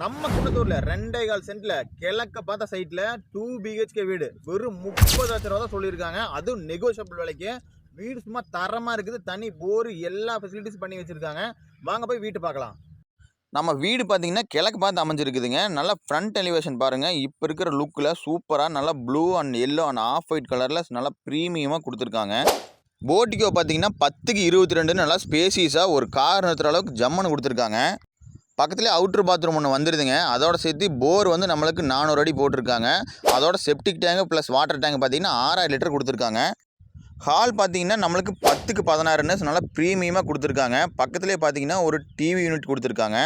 நம்ம குன்னத்தூர்ல 2.25 சென்ட்ல கிழக்க பார்த்த சைட்ல 2 BHK வீடு வெறும் 30 லட்சம் ரூபா தான் சொல்லியிருக்காங்க. அதுவும் நெகோஷியபிள் விலைக்கு. வீடு சும்மா தரமா இருக்குது. தனி போர் எல்லா ஃபெசிலிட்டிஸ் பண்ணி வச்சிருக்காங்க. வாங்க போய் வீட்டு பார்க்கலாம். நம்ம வீடு பார்த்தீங்கன்னா கிழக்கு பார்த்து அமைஞ்சிருக்குதுங்க. நல்லா ஃப்ரண்ட் எலிவேஷன் பாருங்க. இப்போ இருக்கிற லுக்கில் சூப்பராக நல்லா blue and yellow and half white கலரில் நல்லா ப்ரீமியமாக கொடுத்துருக்காங்க. போட்டிக்கோ பார்த்தீங்கன்னா 10க்கு 22 நல்லா ஸ்பேசியஸாக ஒரு கார் நிறுத்துற அளவுக்கு ஜம்முன்னு கொடுத்துருக்காங்க. பக்கத்துலேயே அவுட்ரு பாத்ரூம் ஒன்று வந்துடுதுங்க. அதோட சேர்த்து போர் வந்து நம்மளுக்கு 400 அடி போட்டிருக்காங்க. அதோட septic tank plus water tank பார்த்தீங்கன்னா 6000 லிட்டர் கொடுத்துருக்காங்க. ஹால் பார்த்தீங்கன்னா நம்மளுக்கு 10க்கு 16 நல்லா ப்ரீமியமாக கொடுத்துருக்காங்க. பக்கத்துலேயே பார்த்தீங்கன்னா ஒரு டிவி யூனிட் கொடுத்துருக்காங்க.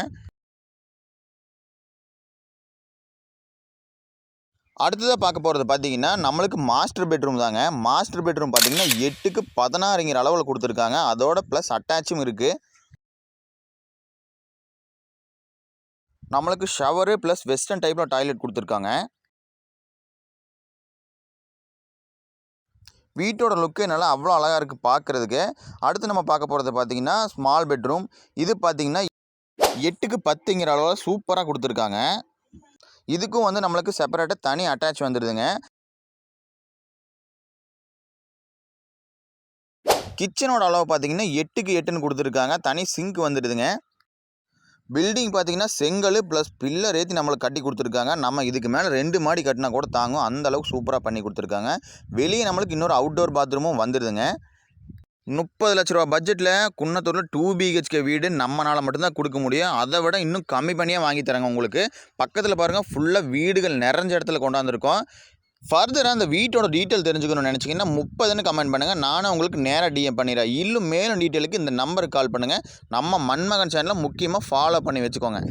அடுத்ததாக பார்க்க போகிறது பார்த்தீங்கன்னா நம்மளுக்கு மாஸ்டர் பெட்ரூம் தாங்க. மாஸ்டர் பெட்ரூம் பார்த்தீங்கன்னா 8க்கு 16ங்கிற அளவில் கொடுத்துருக்காங்க. அதோட ப்ளஸ் அட்டாச்சும் இருக்குது. நம்மளுக்கு ஷவரு ப்ளஸ் வெஸ்டர்ன் டைப்பில் டாய்லெட் கொடுத்துருக்காங்க. வீட்டோட லுக்கே நல்லா அவ்வளோ அழகாக இருக்குது பார்க்குறதுக்கு. அடுத்து நம்ம பார்க்க போகிறது பார்த்தீங்கன்னா ஸ்மால் பெட்ரூம். இது பார்த்தீங்கன்னா 8க்கு 10ங்கிற அளவில் சூப்பராக கொடுத்துருக்காங்க. இதுக்கும் வந்து நம்மளுக்கு செப்பரேட்டாக தனி அட்டாச் வந்துடுதுங்க. கிச்சனோட அளவு பார்த்தீங்கன்னா 8க்கு 8ன்னு கொடுத்துருக்காங்க. தனி சிங்க் வந்துடுதுங்க. பில்டிங் பார்த்தீங்கன்னா செங்கல் ப்ளஸ் பில்லர் ஏற்றி நம்மளுக்கு கட்டி கொடுத்துருக்காங்க. நம்ம இதுக்கு மேலே 2 மாடி கட்டினா கூட தாங்கும். அந்த அளவுக்கு சூப்பராக பண்ணி கொடுத்துருக்காங்க. வெளியே நம்மளுக்கு இன்னொரு அவுட்டோர் பாத்ரூமும் வந்துடுதுங்க. 30 லட்ச ரூபா பட்ஜெட்டில் குன்னத்தூரில் 2 BHK வீடு நம்மளால் மட்டும்தான் கொடுக்க முடியும். அதை விட இன்னும் கம்மி பண்ணியாக வாங்கி தராங்க உங்களுக்கு. பக்கத்தில் பாருங்கள் ஃபுல்லாக வீடுகள் நிறைஞ்ச இடத்துல கொண்டாந்துருக்கோம். ஃபர்தராக அந்த வீட்டோட டீட்டெயில் தெரிஞ்சுக்கணும்னு நினச்சிங்கன்னா 30ன்னு கமெண்ட் பண்ணுங்கள். நானும் உங்களுக்கு நேராக டிஎம் பண்ணிடுறேன். இன்னும் மேலும் டீட்டெயிலுக்கு இந்த நம்பருக்கு கால் பண்ணுங்கள். நம்ம மண்மகன் சேனலை முக்கியமாக ஃபாலோ பண்ணி வச்சுக்கோங்க.